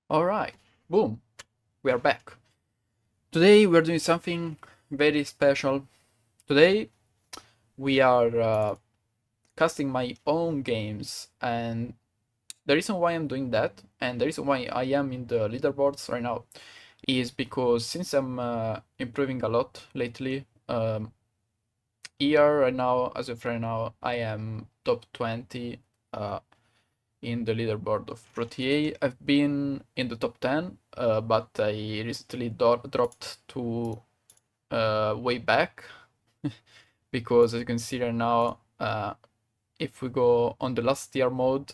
Alright, boom, we are back. Today we're doing something very special. Today we are casting my own games, and the reason why I'm doing that, and the reason why I am in the leaderboards right now, is because since I'm improving a lot lately, here right now, as of right now, I am top 20 uh, in the leaderboard of Protea. I've been in the top 10, but I recently dropped to way back because as you can see right now, if we go on the last tier mode,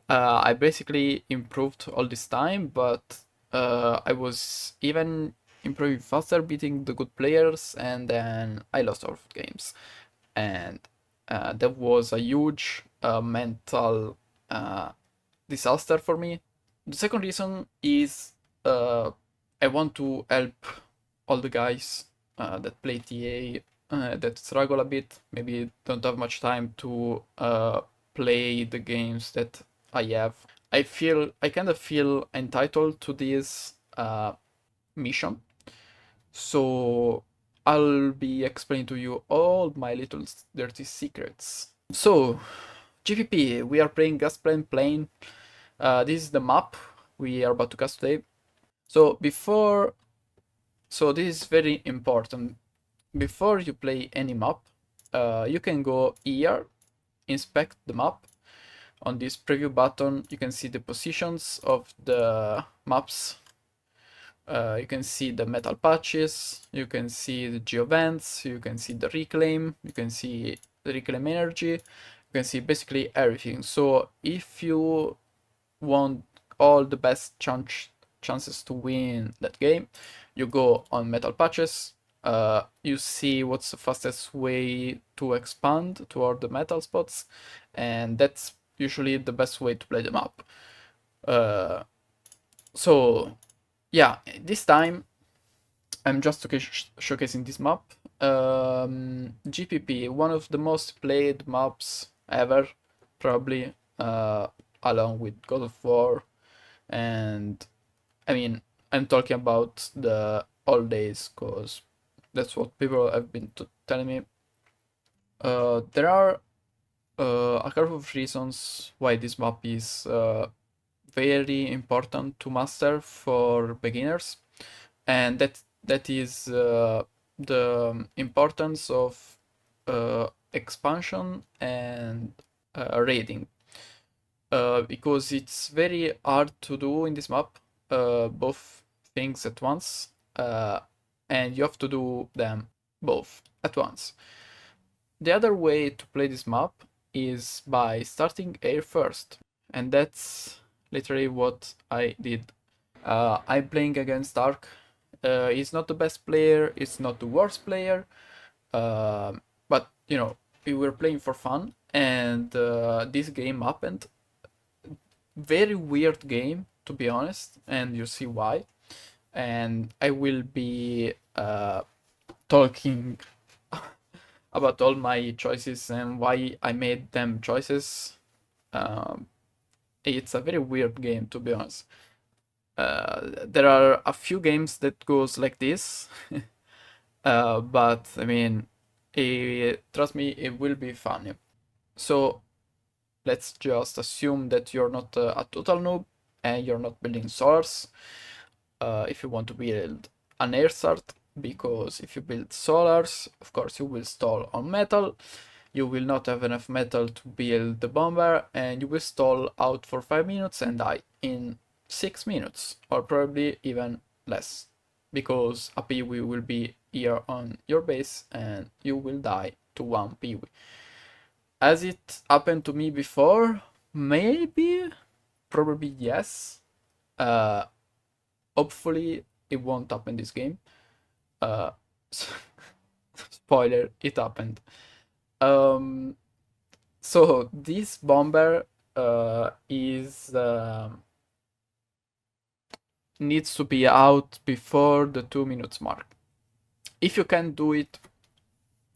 I basically improved all this time, but I was even improving faster, beating the good players, and then I lost all of the games. And that was a huge mental disaster for me. The second reason is I want to help all the guys that play TA that struggle a bit, maybe don't have much time to play the games that I have. I kind of feel entitled to this mission, so I'll be explaining to you all my little dirty secrets. So, GPP, we are playing Gasplant plane. This is the map we are about to cast today. So this is very important. Before you play any map, you can go here, inspect the map. On this preview button, you can see the positions of the maps. You can see the metal patches, you can see the geovents, you can see the reclaim, you can see the reclaim energy, you can see basically everything. So if you want all the best chances to win that game, you go on metal patches, you see what's the fastest way to expand toward the metal spots, and that's usually the best way to play the map. So yeah, this time I'm just showcasing this map. GPP, one of the most played maps ever, probably, along with God of War, and I mean, I'm talking about the old days, because that's what people have been telling me. There are a couple of reasons why this map is very important to master for beginners, and that is the importance of expansion and raiding, because it's very hard to do in this map both things at once, and you have to do them both at once. The other way to play this map is by starting air first, and that's literally what I did. I'm playing against Dark. He's not the best player, it's not the worst player, but you know, we were playing for fun, and this game happened. Very weird game, to be honest, and you see why. And I will be talking about all my choices and why I made them choices. Um, it's a very weird game, to be honest. There are a few games that goes like this, but I mean, trust me, it will be fun. So let's just assume that you're not a total noob and you're not building solars. If you want to build an air start, because if you build solars, of course you will stall on metal, you will not have enough metal to build the bomber, and you will stall out for 5 minutes and die in 6 minutes, or probably even less, because a PV will be here on your base and you will die to one PV. Has it happened to me before? Maybe, probably yes. Uh, Hopefully it won't happen this game. Uh, Spoiler, it happened. Um, so this bomber is needs to be out before the 2 minutes mark. If you can do it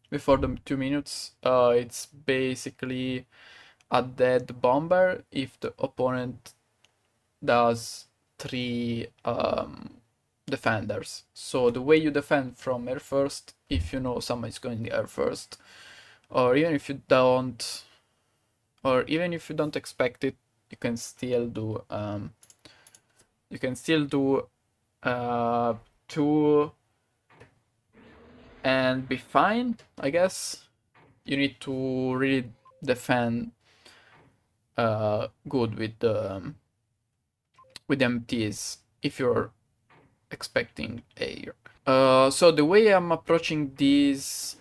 before the 2 minutes, it's basically a dead bomber if the opponent does three defenders. So the way you defend from air first, if you know someone is going air first, or even if you don't, expect it, you can still do two and be fine, I guess. You need to really defend good with the MTs if you're expecting air. So the way I'm approaching this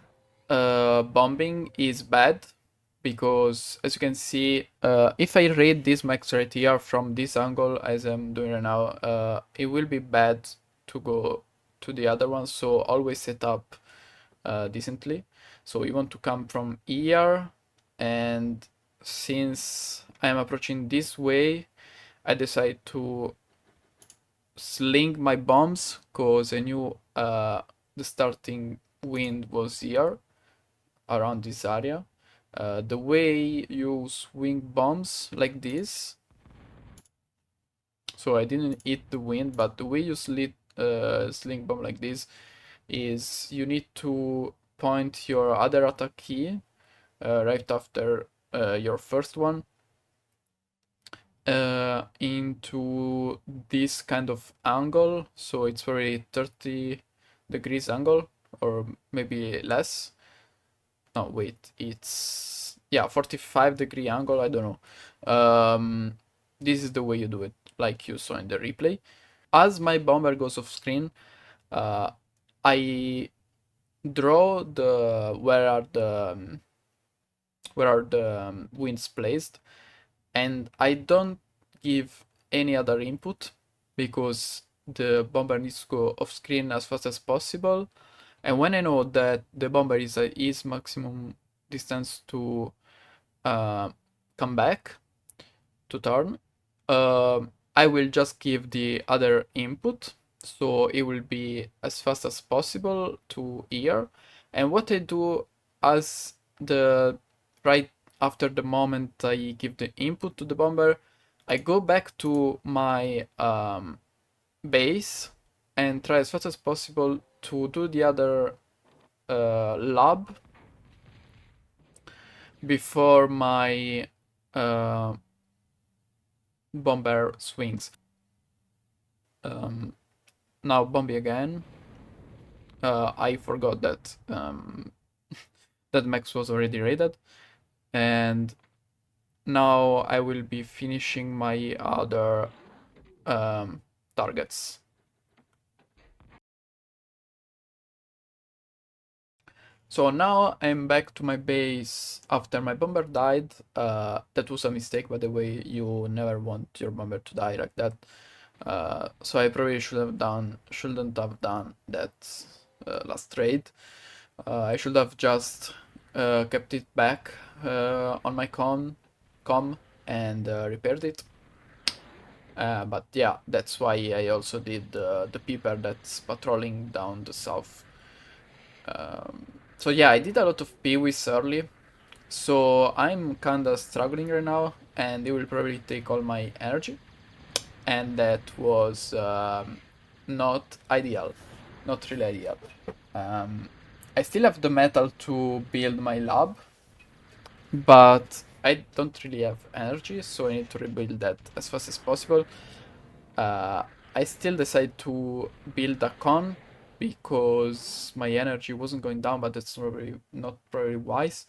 bombing is bad, because as you can see, if I read this max right here from this angle as I'm doing right now, it will be bad to go to the other one, so always set up decently. So we want to come from here, and since I'm approaching this way, I decide to sling my bombs, because I knew the starting wind was here around this area. The way you swing bombs like this, so I didn't hit the wind, but the way you sling bomb like this is you need to point your other attack key right after your first one into this kind of angle, so it's very 30 degrees angle, or maybe less. No, wait, it's, yeah, 45-degree angle, I don't know. This is the way you do it, like you saw in the replay. As my bomber goes off screen, I draw where are the winds placed, and I don't give any other input, because the bomber needs to go off screen as fast as possible. And when I know that the bomber is at its maximum distance to come back to turn, I will just give the other input, so it will be as fast as possible to here. And what I do as the right after the moment I give the input to the bomber, I go back to my base and try as fast as possible to do the other lob before my bomber swings. Now bombing again. I forgot that that max was already raided, and now I will be finishing my other targets. So now I'm back to my base after my bomber died. That was a mistake, by the way. You never want your bomber to die like that. So I probably shouldn't have done that last trade. I should have just kept it back on my com and repaired it. But yeah, that's why I also did the peeper that's patrolling down the south. So yeah, I did a lot of peewees early, so I'm kinda struggling right now, and it will probably take all my energy, and that was not ideal, not really ideal. I still have the metal to build my lab, but I don't really have energy, so I need to rebuild that as fast as possible. I still decide to build a con because my energy wasn't going down, but that's not probably wise.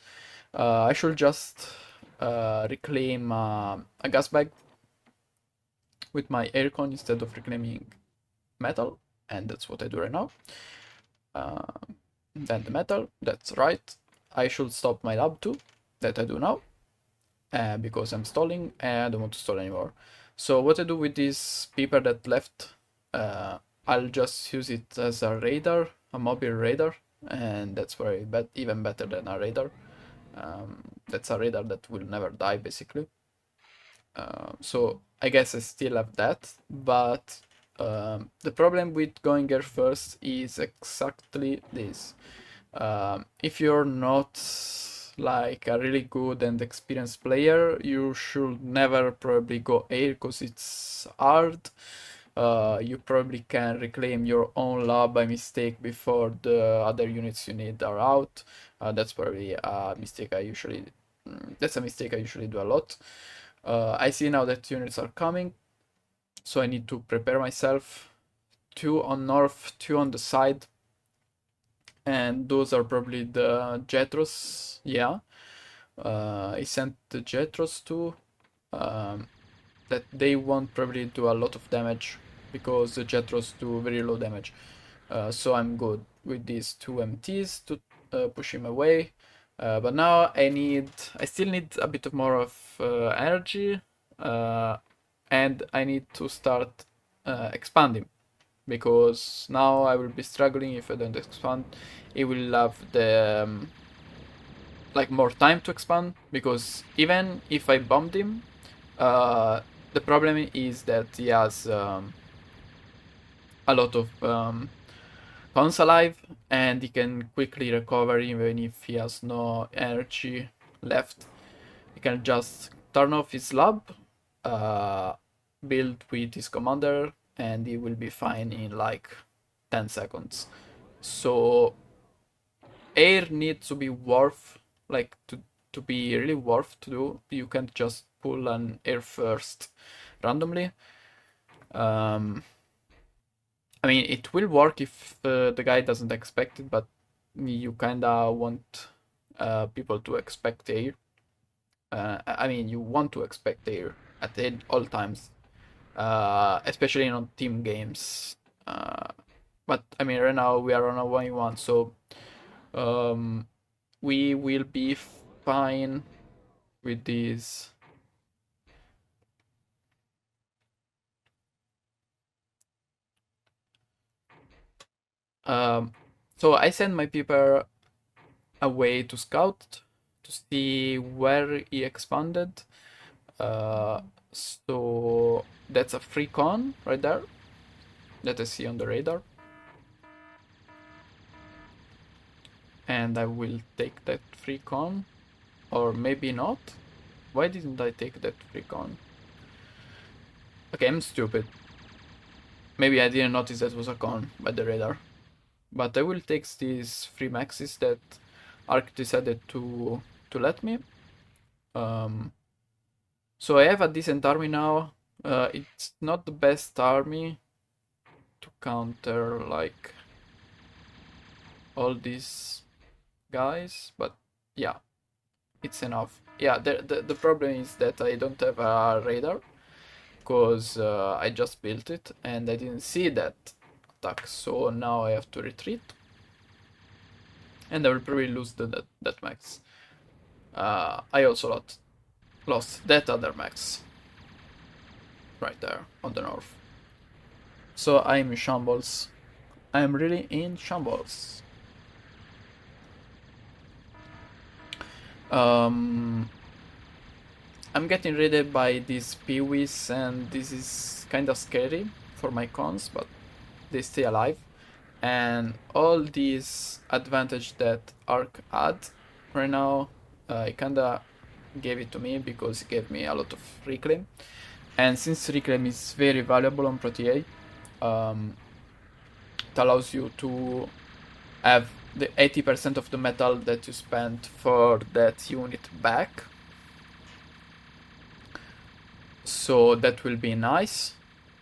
I should just reclaim a gas bag with my aircon instead of reclaiming metal, and that's what I do right now. Then the metal, that's right. I should stop my lab too, that I do now, because I'm stalling and I don't want to stall anymore. So what I do with this paper that left, I'll just use it as a radar, a mobile radar, and that's very even better than a radar. That's a radar that will never die, basically. So I guess I still have that, but the problem with going air first is exactly this. If you're not like a really good and experienced player, you should never probably go air because it's hard. you probably can reclaim your own lab by mistake before the other units you need are out. That's probably a mistake I usually do a lot. I see now that units are coming, so I need to prepare myself. 2 on north, 2 on the side, and those are probably the Jetros. Yeah, I sent the Jetros too. That they won't probably do a lot of damage because the Jetros do very low damage. So I'm good with these 2 MTs to push him away. But now I still need a bit more of energy, and I need to start expanding, because now I will be struggling if I don't expand. It will have the like more time to expand, because even if I bombed him, the problem is that he has a lot of cons alive, and he can quickly recover even if he has no energy left. He can just turn off his lab, build with his commander, and he will be fine in like 10 seconds. So air needs to be worth, like to be really worth to do. You can't just pull an air first randomly. I mean, it will work if the guy doesn't expect it, but you kinda want people to expect air. I mean, you want to expect air at all times, especially on team games. But I mean, right now we are on a 1v1, so we will be fine with these. So I send my people away to scout to see where he expanded. So that's a free con right there that I see on the radar. And I will take that free con, or maybe not. Why didn't I take that free con? Okay, I'm stupid. Maybe I didn't notice that was a con by the radar. But I will take these free maxes that Arc decided to let me. So I have a decent army now. It's not the best army to counter like all these guys, but yeah, it's enough. Yeah, the problem is that I don't have a radar, because I just built it and I didn't see that attack, so now I have to retreat, and I will probably lose that max. I also lost that other max right there on the north. So I'm in shambles. I'm really in shambles. I'm getting raided by these peewees, and this is kind of scary for my cons, but they stay alive. And all these advantage that Arc had right now, he kinda gave it to me because he gave me a lot of reclaim. And since reclaim is very valuable on Protea, it allows you to have the 80% of the metal that you spent for that unit back. So that will be nice.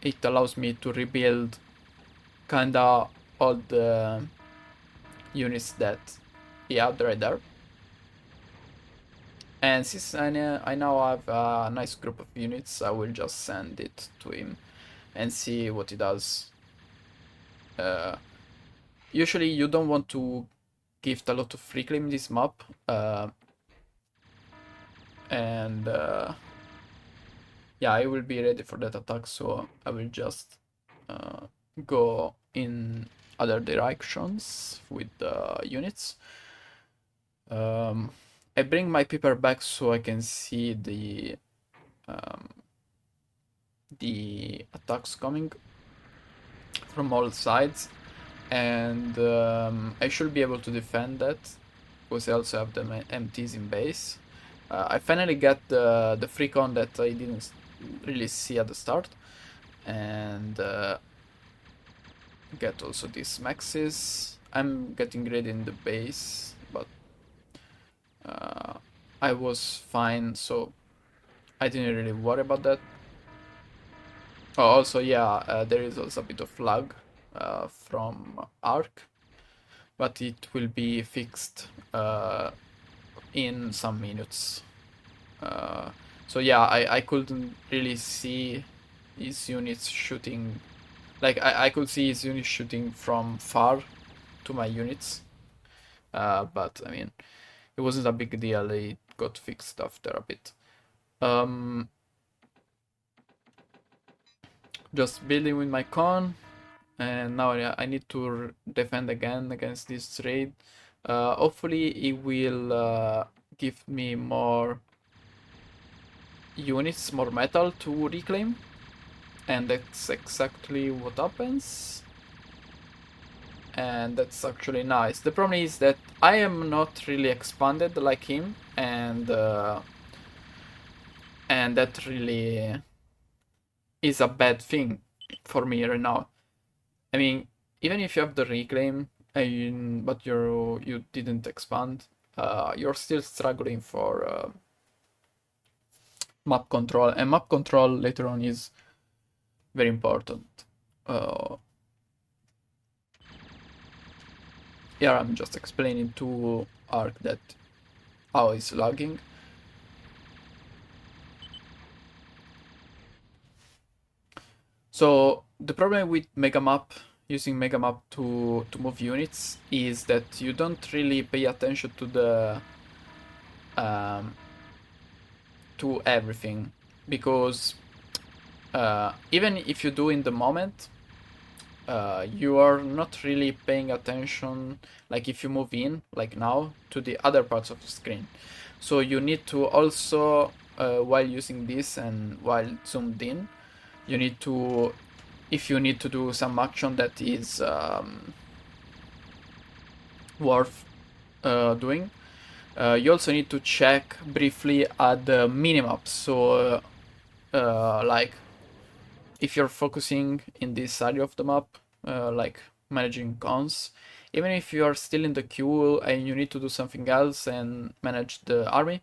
It allows me to rebuild kinda all the units that he had right there. And since I now have a nice group of units, I will just send it to him and see what he does. Usually you don't want to gift a lot of reclaim in this map, and yeah, I will be ready for that attack, so I will just go in other directions with the units. I bring my paper back so I can see the attacks coming from all sides, and I should be able to defend that because I also have the MTs in base. I finally got the free con that I didn't really see at the start, and get also these maxes. I'm getting great in the base, but I was fine, so I didn't really worry about that. Oh, also, yeah, there is also a bit of lag from Arc, but it will be fixed in some minutes. So yeah, I couldn't really see his units shooting. Like, I could see his units shooting from far to my units. But I mean, it wasn't a big deal. It got fixed after a bit. Just building with my con, and now I need to defend again against this raid. Hopefully it will give me more units, more metal to reclaim, and that's exactly what happens. And that's actually nice. The problem is that I am not really expanded like him, and that really is a bad thing for me right now. I mean, even if you have the reclaim, but you didn't expand, you're still struggling for map control, and map control later on is very important. Here I'm just explaining to Arc that how it's lagging. So the problem with Megamap, using Megamap to move units, is that you don't really pay attention to the to everything, because even if you do in the moment, you are not really paying attention, like if you move in, like now, to the other parts of the screen. So you need to also, while using this and while zoomed in, you need to, if you need to do some action that is worth doing, you also need to check briefly at the minimap. So like if you're focusing in this area of the map, like managing cons, even if you are still in the queue and you need to do something else and manage the army,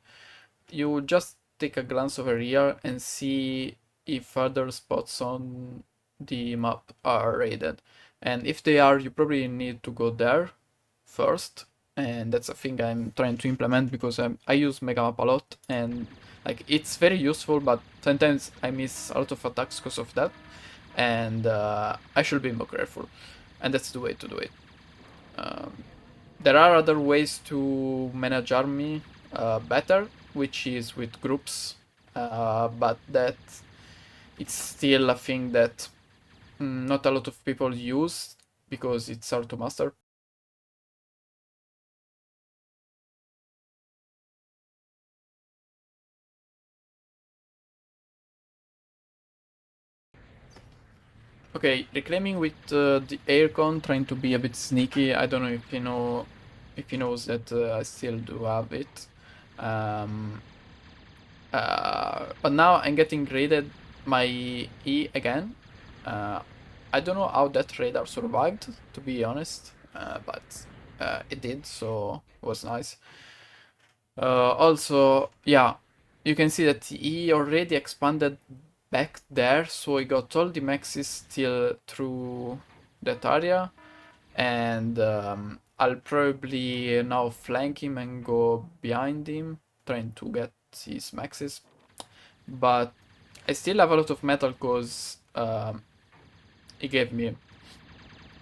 you just take a glance over here and see if other spots on the map are raided. And if they are, you probably need to go there first. And that's a thing I'm trying to implement, because I use Megamap a lot, and like it's very useful, but sometimes I miss a lot of attacks because of that, and I should be more careful, and that's the way to do it. There are other ways to manage army better, which is with groups, but that it's still a thing that not a lot of people use because it's hard to master. Okay, reclaiming with the aircon, trying to be a bit sneaky. I don't know if you know, if he knows that I still do have it. But now I'm getting raided my E again. I don't know how that radar survived, to be honest, but it did, so it was nice. Also, yeah, you can see that he already expanded back there, so he got all the maxes still through that area, and I'll probably now flank him and go behind him, trying to get his maxes. But I still have a lot of metal because he gave me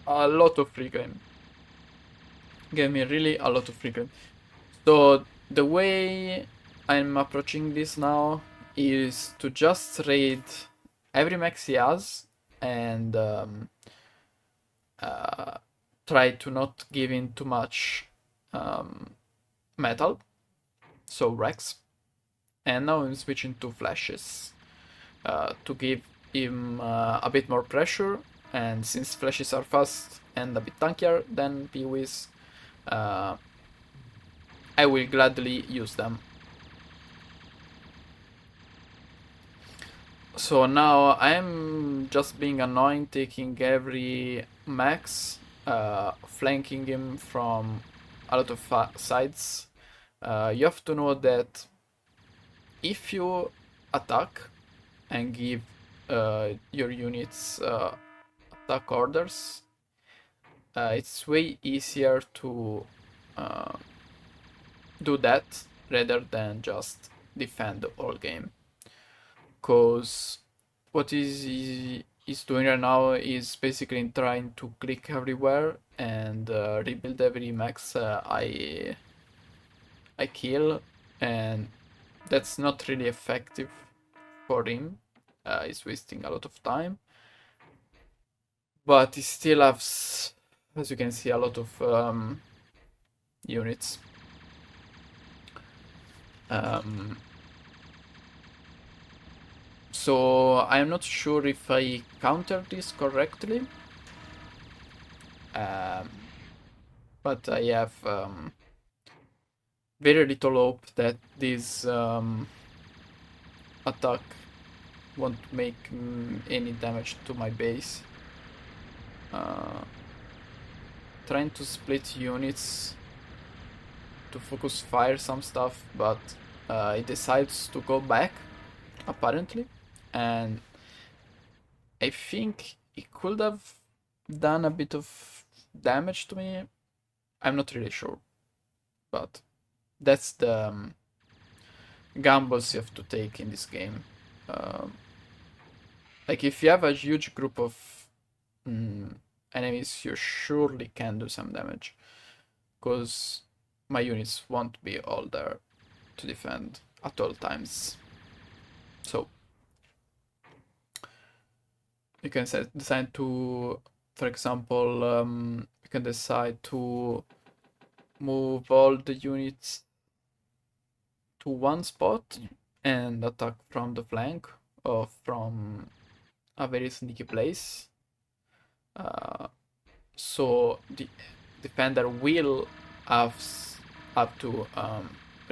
a lot of free game. Gave me really a lot of free game. So the way I'm approaching this now is to just raid every max he has, and try to not give in too much metal, so Rex. And now I'm switching to flashes to give him a bit more pressure, and since flashes are fast and a bit tankier than POEs, I will gladly use them. So now I'm just being annoying, taking every max, flanking him from a lot of sides. You have to know that if you attack and give your units attack orders, it's way easier to do that rather than just defend the whole game. Because what is doing right now is basically trying to click everywhere and rebuild every max I kill, and that's not really effective for him. He's wasting a lot of time, but he still has, as you can see, a lot of units. So I'm not sure if I countered this correctly, but I have very little hope that this attack won't make any damage to my base. Trying to split units to focus fire some stuff, but it decides to go back, apparently, and I think it could have done a bit of damage to me. I'm not really sure, but that's the gambles you have to take in this game. Like if you have a huge group of enemies, you surely can do some damage, because my units won't be all there to defend at all times. So you can decide to, for example, you can decide to move all the units to one spot and attack from the flank or from a very sneaky place. So the defender will have to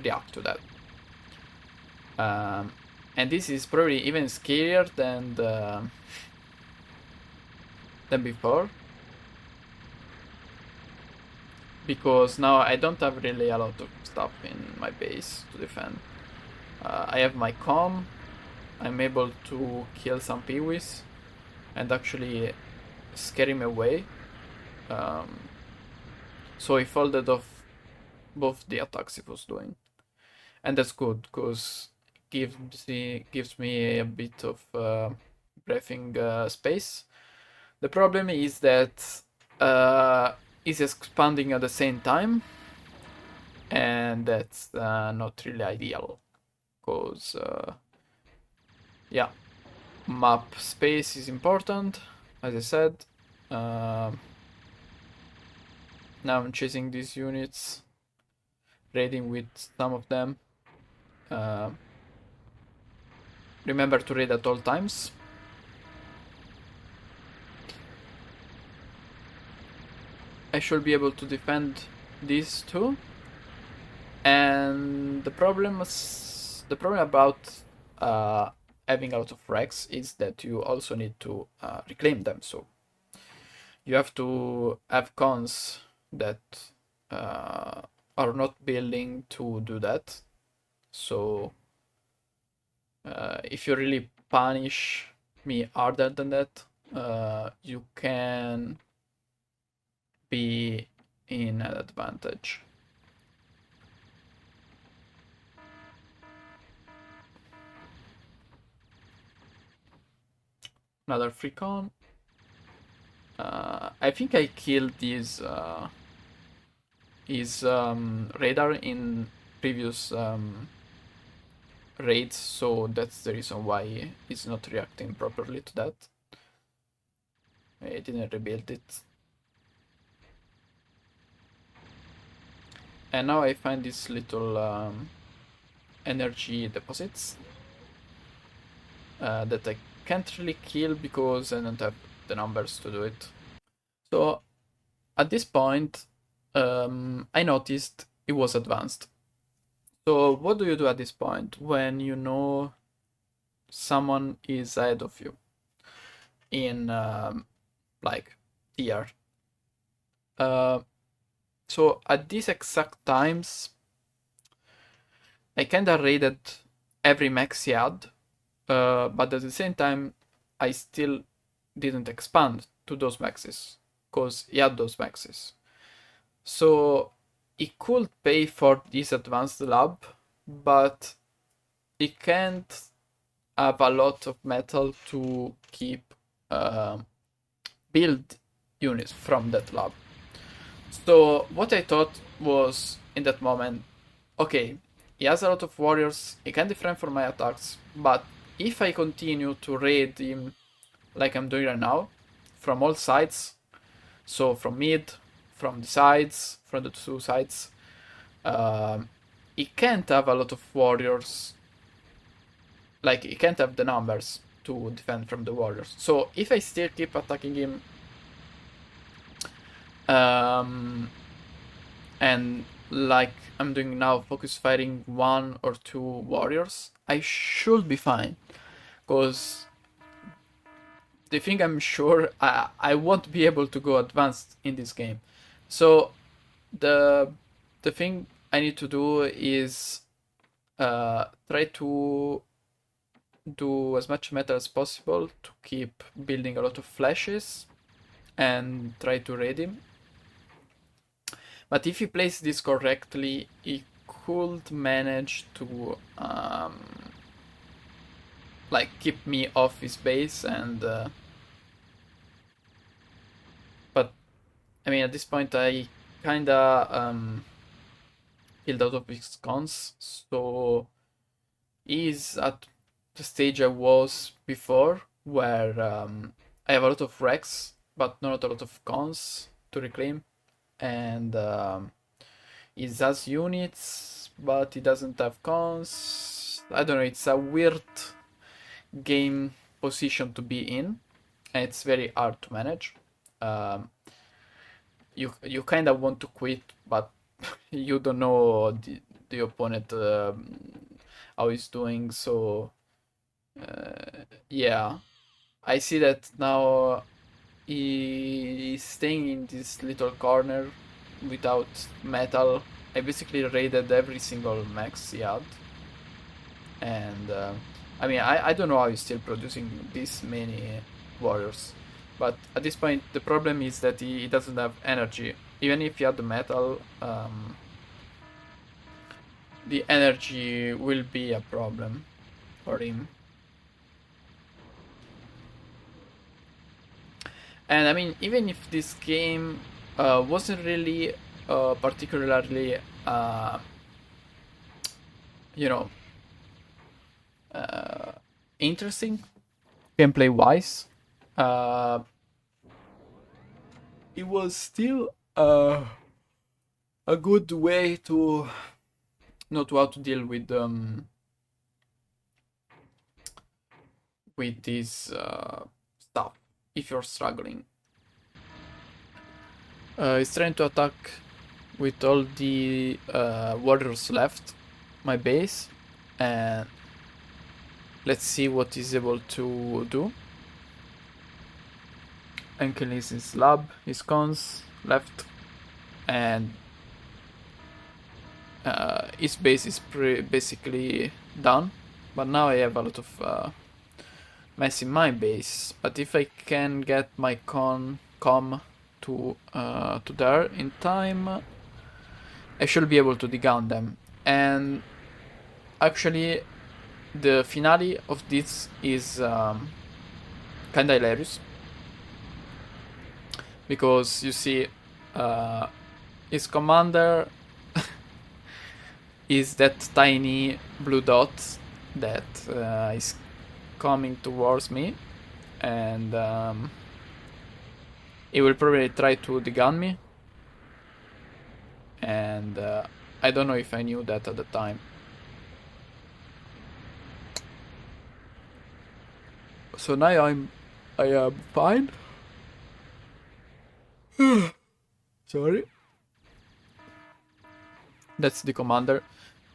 react to that. And this is probably even scarier than before, because now I don't have really a lot of stuff in my base to defend. I have my comm. I'm able to kill some peewees and actually scare him away. So he folded off both the attacks he was doing, and that's good because gives me a bit of breathing space. The problem is that he's expanding at the same time, and that's not really ideal, because yeah, map space is important, as I said. Now I'm chasing these units, raiding with some of them. Remember to raid at all times. I should be able to defend these two. And the problem about having a lot of wrecks is that you also need to reclaim them. So you have to have cons that are not building to do that. So if you really punish me harder than that, you can be in an advantage. Another free con. I think I killed his radar in previous raids, so that's the reason why it's not reacting properly to that. I didn't rebuild it. And now I find these little energy deposits that I can't really kill because I don't have the numbers to do it. So at this point, I noticed it was advanced. So what do you do at this point when you know someone is ahead of you in like tier. So at these exact times, I kinda raided every max he had, but at the same time, I still didn't expand to those maxes, because he had those maxes. So he could pay for this advanced lab, but he can't have a lot of metal to keep build units from that lab. So what I thought was in that moment, okay, he has a lot of warriors, he can defend from my attacks, but if I continue to raid him like I'm doing right now, from all sides, so from mid, from the sides, from the two sides, he can't have a lot of warriors, like he can't have the numbers to defend from the warriors. So if I still keep attacking him, and like I'm doing now, focus fighting 1 or 2 warriors, I should be fine. Because the thing I'm sure, I won't be able to go advanced in this game. So the thing I need to do is try to do as much metal as possible to keep building a lot of flashes and try to raid him. But if he plays this correctly, he could manage to like keep me off his base, and but I mean at this point I kinda killed out of his cons, so he's at the stage I was before, where I have a lot of Rex but not a lot of cons to reclaim, and he has units but he doesn't have cons. I don't know, it's a weird game position to be in, and it's very hard to manage. You kind of want to quit, but you don't know the opponent how he's doing. So yeah, I see that now he's staying in this little corner without metal. I basically raided every single max he had, and I mean I don't know how he's still producing this many warriors, but at this point the problem is that he doesn't have energy. Even if he had the metal, the energy will be a problem for him. And I mean, even if this game wasn't really particularly you know interesting gameplay wise, it was still a good way to know how to deal with this stuff if you're struggling. He's trying to attack with all the warriors left my base, and let's see what he's able to do. Enkel is his lab, his cons left, and his base is basically done. But now I have a lot of mess in my base. But if I can get my com to there in time, I should be able to degun them. And actually, the finale of this is kinda hilarious, because you see his commander is that tiny blue dot that is coming towards me, and he will probably try to degun me, and I don't know if I knew that at the time. So now I am fine. Sorry. That's the commander.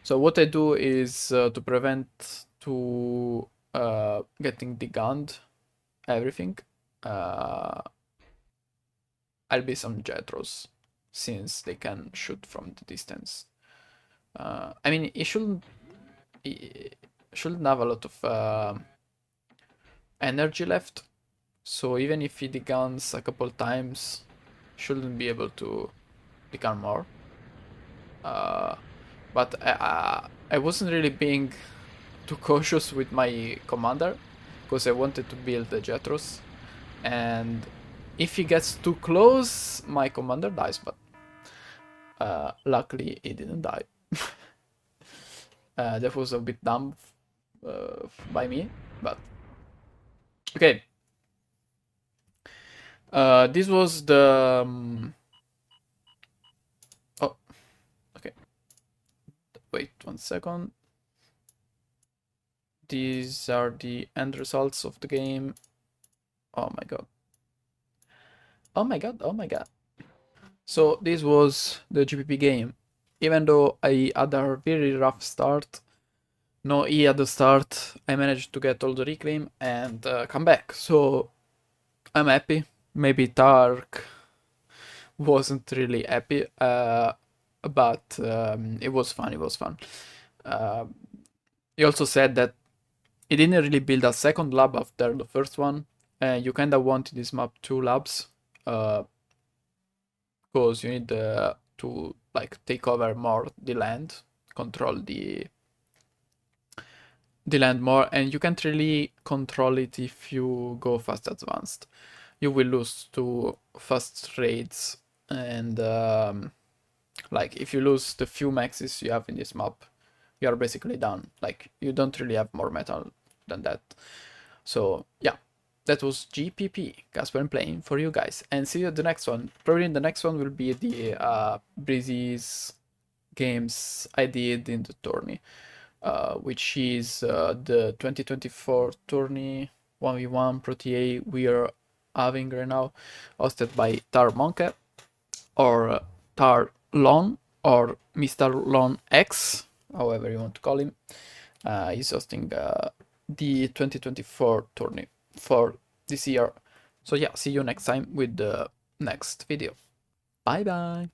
So what I do is to prevent to getting degunned, everything, I'll be some Jetros, since they can shoot from the distance. I mean, he shouldn't have a lot of energy left, so even if he deguns a couple times, shouldn't be able to degun more. But I wasn't really being too cautious with my commander, because I wanted to build the Jetros, and if he gets too close, my commander dies, but luckily he didn't die. That was a bit dumb by me, but okay. This was the oh, okay. Wait 1 second. These are the end results of the game. Oh my god. Oh my god. Oh my god. So this was the GPP game. Even though I had a very rough start, no E at the start, I managed to get all the reclaim and come back. So I'm happy. Maybe Tark wasn't really happy, but it was fun. It was fun. He also said that he didn't really build a second lab after the first one. You kind of want in this map 2 labs, because you need to like take over more the land, control the land more, and you can't really control it if you go fast advanced. You will lose to fast raids, and like if you lose the few maxes you have in this map, you are basically done. Like you don't really have more metal than that. So yeah, that was GPP, Gasplant playing for you guys, and see you at the next one. Probably the next one will be the Breezy's games I did in the tourney, which is the 2024 tourney 1v1 Protea we are having right now, hosted by Tar Monkey, or Tar Lon, or Mr. Lon X, however you want to call him. He's hosting the 2024 tourney for this year. So yeah, see you next time with the next video. Bye bye.